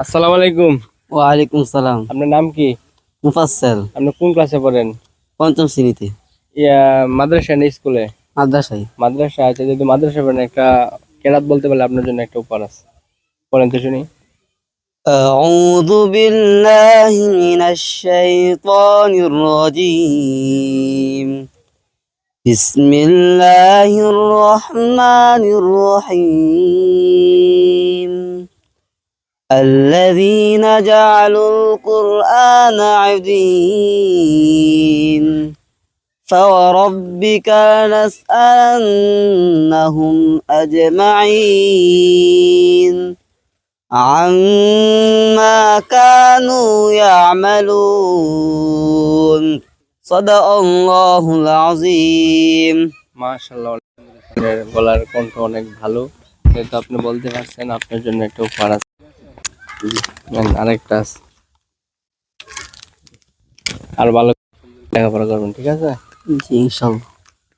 আসসালামু আলাইকুম। ওয়ালাইকুম সালাম। আপনার নাম কি? মুফাসসাল। আপনি কোন ক্লাসে পড়েন? পঞ্চম শ্রেণীতে। মাদ্রাসা না স্কুলে? মাদ্রাসায়। মাদ্রাসা আছে, যদি মাদ্রাসা পড়েন একটা কেরাত বলতে পারলে আপনার জন্য একটা উপহার আছে, বলেন তো শুনি। أعوذ بالله من الشيطان الرجيم. بسم الله الرحمن الرحيم. الذين جعلوا القرآن عضين فوربك لنسألنهم أجمعين عما كانوا يعملون. صدق الله العظيم. মাশাআল্লাহ, আপনার গলার কণ্ঠ অনেক ভালো, যেহেতু আপনি বলতে পারছেন আপনার জন্য একটা উপহার আছে। আরেকটা আছে, আর ভালো লেখাপড়া করবেন, ঠিক আছে? জি ইনশাআল্লাহ।